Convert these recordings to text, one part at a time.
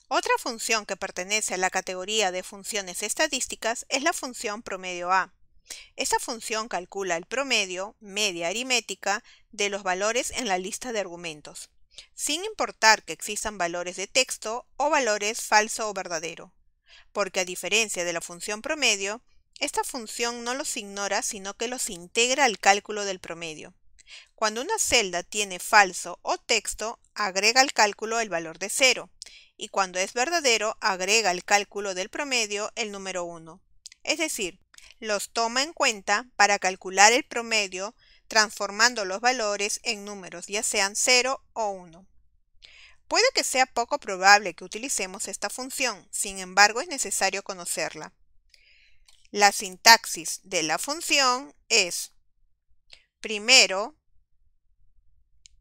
Otra función que pertenece a la categoría de funciones estadísticas es la función promedio A. Esta función calcula el promedio, media aritmética, de los valores en la lista de argumentos, sin importar que existan valores de texto o valores falso o verdadero, porque a diferencia de la función promedio, esta función no los ignora sino que los integra al cálculo del promedio. Cuando una celda tiene falso o texto, agrega al cálculo el valor de 0, y cuando es verdadero, agrega al cálculo del promedio el número 1. Es decir, los toma en cuenta para calcular el promedio transformando los valores en números, ya sean 0 o 1. Puede que sea poco probable que utilicemos esta función, sin embargo es necesario conocerla. La sintaxis de la función es, primero,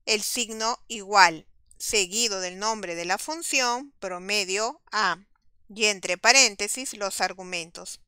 el signo igual, seguido del nombre de la función, promedio A, y entre paréntesis los argumentos.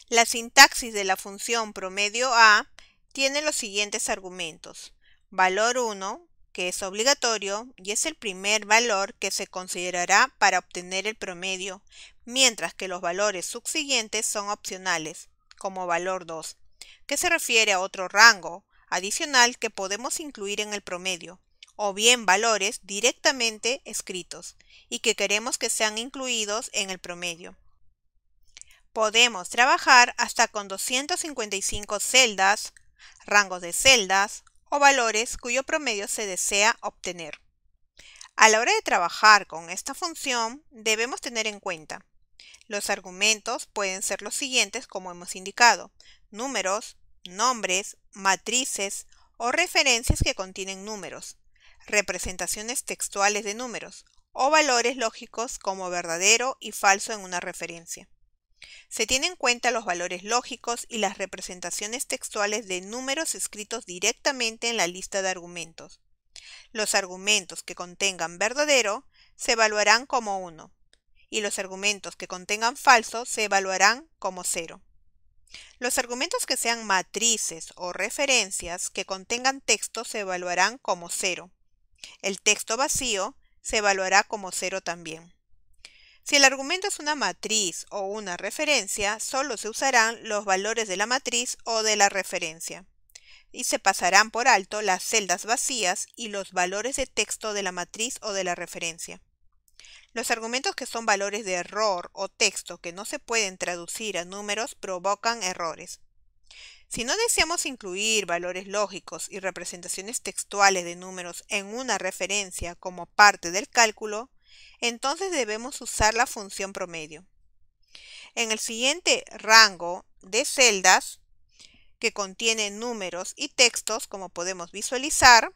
La sintaxis de la función promedio A tiene los siguientes argumentos. Valor 1, que es obligatorio y es el primer valor que se considerará para obtener el promedio, mientras que los valores subsiguientes son opcionales, como valor 2, que se refiere a otro rango adicional que podemos incluir en el promedio, o bien valores directamente escritos y que queremos que sean incluidos en el promedio. Podemos trabajar hasta con 255 celdas, rangos de celdas o valores cuyo promedio se desea obtener. A la hora de trabajar con esta función, debemos tener en cuenta: los argumentos pueden ser los siguientes como hemos indicado: números, nombres, matrices o referencias que contienen números, representaciones textuales de números o valores lógicos como verdadero y falso en una referencia. Se tienen en cuenta los valores lógicos y las representaciones textuales de números escritos directamente en la lista de argumentos. Los argumentos que contengan verdadero se evaluarán como 1 y los argumentos que contengan falso se evaluarán como 0. Los argumentos que sean matrices o referencias que contengan texto se evaluarán como 0. El texto vacío se evaluará como 0 también. Si el argumento es una matriz o una referencia, solo se usarán los valores de la matriz o de la referencia, y se pasarán por alto las celdas vacías y los valores de texto de la matriz o de la referencia. Los argumentos que son valores de error o texto que no se pueden traducir a números provocan errores. Si no deseamos incluir valores lógicos y representaciones textuales de números en una referencia como parte del cálculo, entonces debemos usar la función promedio. En el siguiente rango de celdas, que contiene números y textos, como podemos visualizar,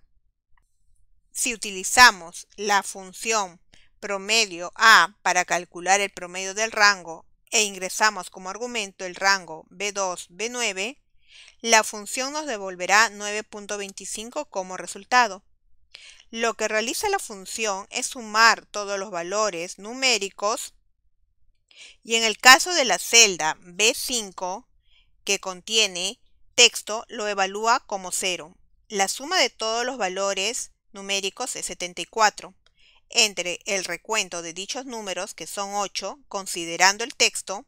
si utilizamos la función promedio A para calcular el promedio del rango e ingresamos como argumento el rango B2, B9, la función nos devolverá 9.25 como resultado. Lo que realiza la función es sumar todos los valores numéricos y en el caso de la celda B5, que contiene texto, lo evalúa como 0. La suma de todos los valores numéricos es 74. Entre el recuento de dichos números, que son 8, considerando el texto,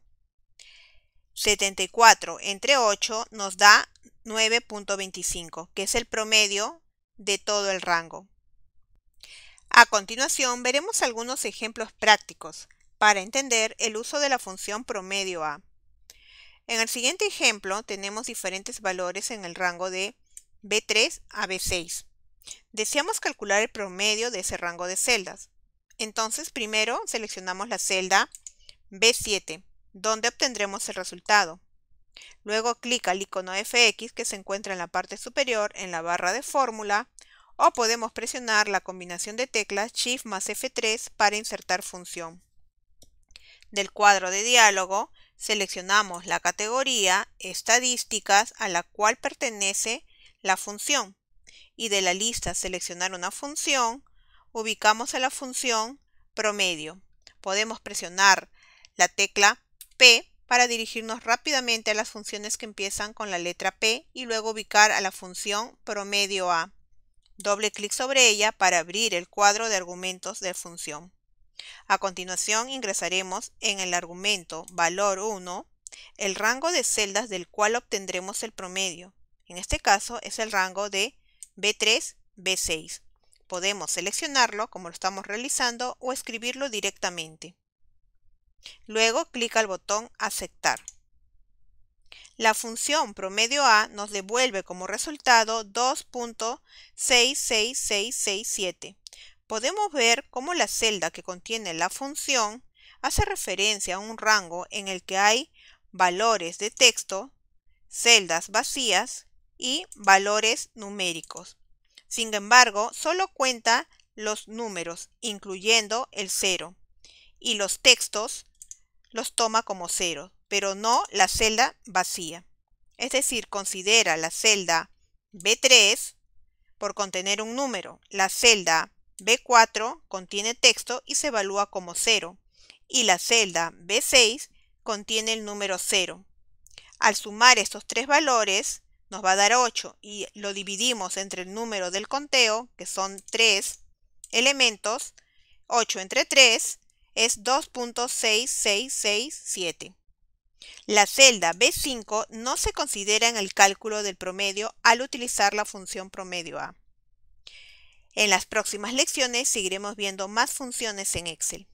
74 entre 8 nos da 9.25, que es el promedio de todo el rango. A continuación, veremos algunos ejemplos prácticos para entender el uso de la función promedio A. En el siguiente ejemplo tenemos diferentes valores en el rango de B3 a B6. Deseamos calcular el promedio de ese rango de celdas. Entonces, primero seleccionamos la celda B7, donde obtendremos el resultado. Luego clic al icono FX que se encuentra en la parte superior en la barra de fórmula, o podemos presionar la combinación de teclas Shift más F3 para insertar función. Del cuadro de diálogo seleccionamos la categoría Estadísticas a la cual pertenece la función y de la lista Seleccionar una función ubicamos a la función Promedio. Podemos presionar la tecla P para dirigirnos rápidamente a las funciones que empiezan con la letra P y luego ubicar a la función Promedio A. Doble clic sobre ella para abrir el cuadro de argumentos de función. A continuación ingresaremos en el argumento valor 1 el rango de celdas del cual obtendremos el promedio. En este caso es el rango de B3, B6. Podemos seleccionarlo como lo estamos realizando o escribirlo directamente. Luego clic al botón Aceptar. La función promedio A nos devuelve como resultado 2.66667. Podemos ver cómo la celda que contiene la función hace referencia a un rango en el que hay valores de texto, celdas vacías y valores numéricos. Sin embargo, solo cuenta los números, incluyendo el 0, y los textos los toma como 0, pero no la celda vacía. Es decir, considera la celda B3 por contener un número, la celda B4 contiene texto y se evalúa como 0, y la celda B6 contiene el número 0. Al sumar estos tres valores nos va a dar 8 y lo dividimos entre el número del conteo, que son 3 elementos. 8 entre 3 es 2.6667. La celda B5 no se considera en el cálculo del promedio al utilizar la función promedio A. En las próximas lecciones seguiremos viendo más funciones en Excel.